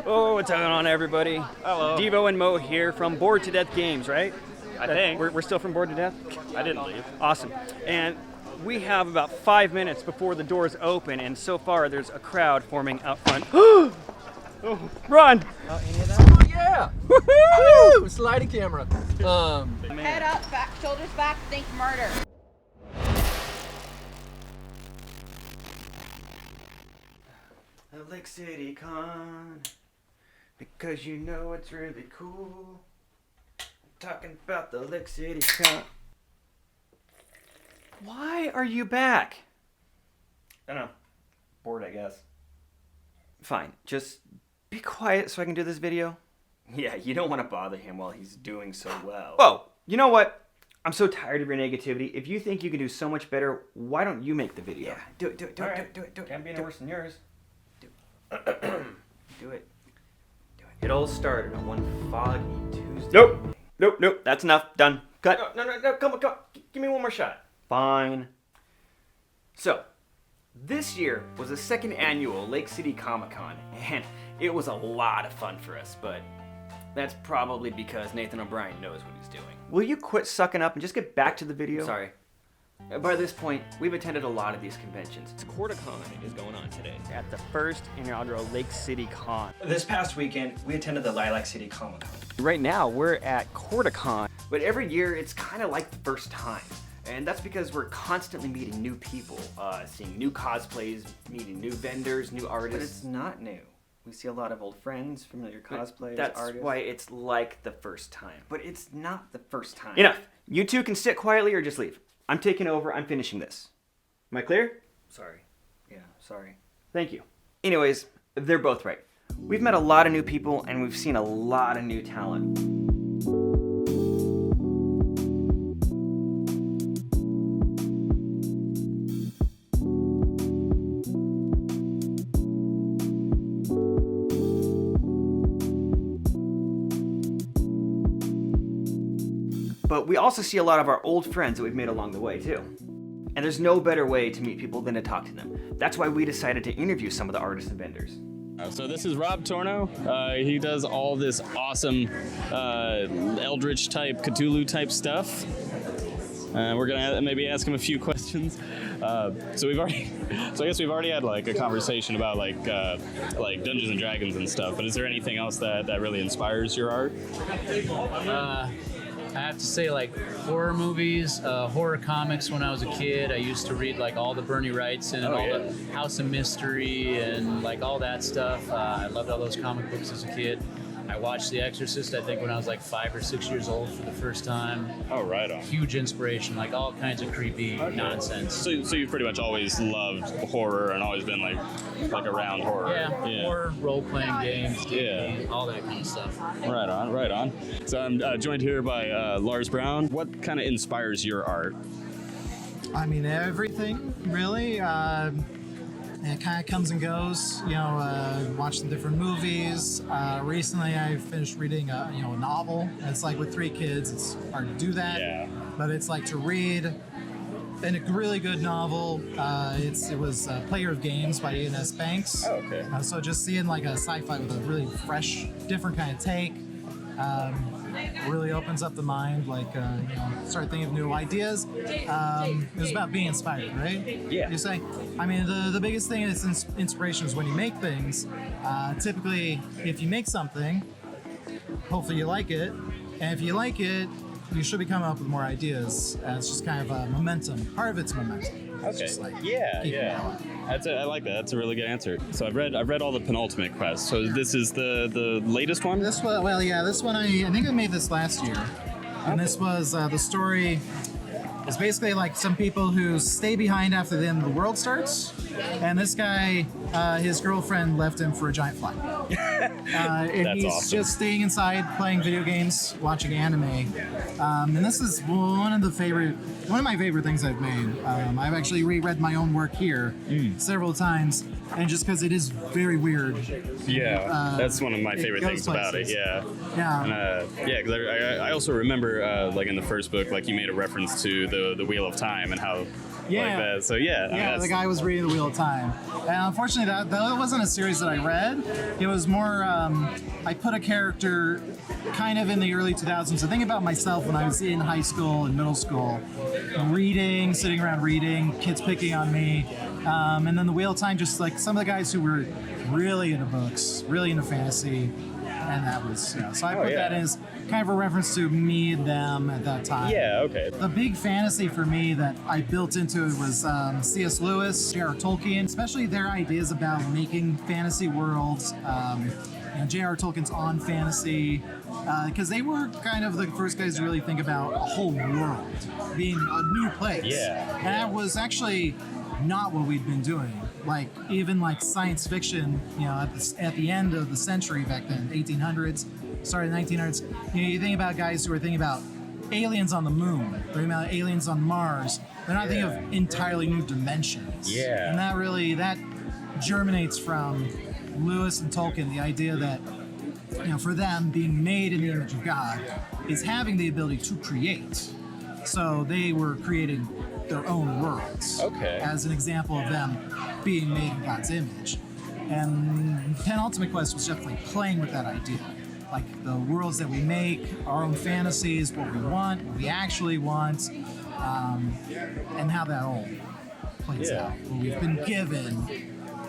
Oh, what's going on, everybody? Hello. Devo and Mo here from Bored to Death Games, right? I think. We're still from Bored to Death? I didn't leave. Awesome. And we have about 5 minutes before the doors open, and so far there's a crowd forming out front. Oh, run! Any of that? Oh, yeah! Woohoo! Sliding camera. Head up, back, shoulders back, think murder. Lake City Con, because you know it's really cool. I'm talking about the Lake City Con. Why are you back? I don't know. Bored, I guess. Fine, just be quiet so I can do this video. Yeah, you don't want to bother him while he's doing so well. Whoa, you know what? I'm so tired of your negativity. If you think you can do so much better, why don't you make the video? Yeah, do it, do it, do All it, right. do it, do it. Can't be any worse than yours. Do it. It all started on one foggy Tuesday. Nope. That's enough. Done. Cut. No, come on. Give me one more shot. Fine. So, this year was the second annual Lake City Comic-Con, and it was a lot of fun for us, but that's probably because Nathan O'Brien knows what he's doing. Will you quit sucking up and just get back to the video? Sorry. By this point, we've attended a lot of these conventions. CortaCon is going on today at the first inaugural Lake City Con. This past weekend, we attended the Lilac City Comic Con. Right now, we're at CortaCon. But every year, it's kind of like the first time. And that's because we're constantly meeting new people, seeing new cosplays, meeting new vendors, new artists. But it's not new. We see a lot of old friends, familiar cosplayers, That's artists. why it's like the first time. But it's not the first time. Enough. You two can sit quietly or just leave. I'm taking over. I'm finishing this. Am I clear? Sorry. Yeah, sorry. Thank you. Anyways, they're both right. We've met a lot of new people and we've seen a lot of new talent. But we also see a lot of our old friends that we've made along the way too. And there's no better way to meet people than to talk to them. That's why we decided to interview some of the artists and vendors. So this is Rob Torno. He does all this awesome Eldritch type, Cthulhu type stuff. We're gonna maybe ask him a few questions. I guess we've already had like a conversation about like Dungeons and Dragons and stuff. But is there anything else that really inspires your art? I have to say, like, horror movies, horror comics when I was a kid. I used to read, like, all the Bernie Wrightson and the House of Mystery and, like, all that stuff. I loved all those comic books as a kid. I watched The Exorcist, I think, when I was, like, 5 or 6 years old for the first time. Oh, right on. Huge inspiration, like, all kinds of creepy nonsense. So you've pretty much always loved horror and always been, like around horror. Yeah. Horror, role-playing games, D&D, all that kind of stuff. Right on. So I'm joined here by Lars Brown. What kind of inspires your art? I mean, everything, really. It kind of comes and goes, watching different movies. Recently, I finished reading a novel. It's like with 3 kids, it's hard to do that. Yeah. But it's like to read and a really good novel. It was Player of Games by Ian S. Banks. Oh, okay. So just seeing like a sci-fi with a really fresh, different kind of take. Really opens up the mind, start thinking of new ideas. It was about being inspired, right? Yeah. You say? I mean, the biggest thing is inspiration is when you make things. Typically, if you make something, hopefully you like it. And if you like it, you should be coming up with more ideas. It's just kind of a momentum. Part of it's momentum. It's Okay. just like Yeah. I like that. That's a really good answer. So I've read all the penultimate quests. So this is the latest one? This one, this one I think I made this last year. And this was the story. It's basically like some people who stay behind after the end of the world starts. And this guy, his girlfriend left him for a giant fly. And That's he's awesome. just staying inside, playing video games, watching anime. And this is one of my favorite things I've made. I've actually reread my own work here several times, and just because it is very weird. Yeah, that's one of my it favorite goes things about it. places. Yeah. Yeah. Because I also remember like in the first book, like you made a reference to the Wheel of Time and how Yeah. like that. So yeah, Yeah, the guy was reading The Wheel of Time. And unfortunately, that wasn't a series that I read. It was more, I put a character kind of in the early 2000s. So think about myself when I was in high school and middle school, reading, sitting around reading, kids picking on me. And then The Wheel of Time, just like some of the guys who were really into books, really into fantasy. And that was, so I put that as kind of a reference to me and them at that time. Yeah, okay. The big fantasy for me that I built into it was C.S. Lewis, J.R. Tolkien, especially their ideas about making fantasy worlds. J.R. Tolkien's on fantasy, because they were kind of the first guys to really think about a whole world being a new place. Yeah. And that was not what we'd been doing. Like, even like science fiction, at the end of the century back then, 1800s, started 1900s, you think about guys who are thinking about aliens on the moon, thinking about aliens on Mars. They're not thinking of entirely new dimensions. Yeah. And that germinates from Lewis and Tolkien, the idea that, for them, being made in the image of God is having the ability to create. So they were creating their own worlds. Okay. As an example of them being made in God's image. And Penultimate Quest was definitely playing with that idea. Like the worlds that we make, our own fantasies, what we want, what we actually want, and how that all plays out. What we've been given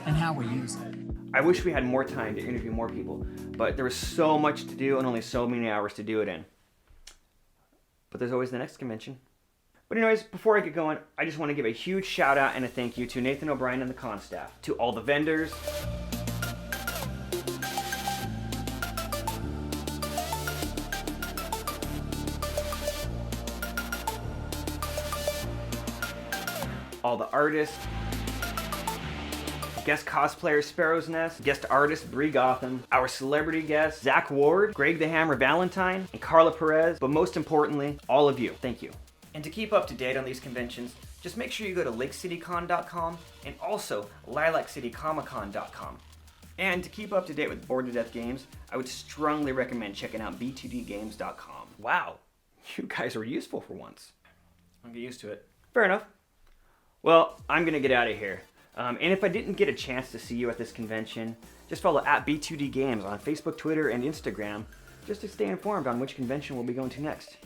and how we use it. I wish we had more time to interview more people, but there was so much to do and only so many hours to do it in. But there's always the next convention. But anyways, before I get going, I just want to give a huge shout out and a thank you to Nathan O'Brien and the con staff, to all the vendors, all the artists, guest cosplayer Sparrow's Nest, guest artist Brie Gotham, our celebrity guests Zack Ward, Greg the Hammer Valentine, and Carla Perez, but most importantly, all of you. Thank you. And to keep up to date on these conventions, just make sure you go to lakecitycon.com and also lilaccitycomiccon.com. And to keep up to date with Bored to Death games, I would strongly recommend checking out b2dgames.com. Wow, you guys are useful for once. I'll get used to it. Fair enough. Well, I'm gonna get out of here. And if I didn't get a chance to see you at this convention, just follow at B2DGames on Facebook, Twitter, and Instagram, just to stay informed on which convention we'll be going to next.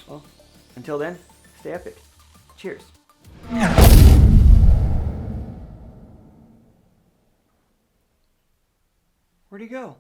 Well, until then, stay epic. Cheers. Where'd he go?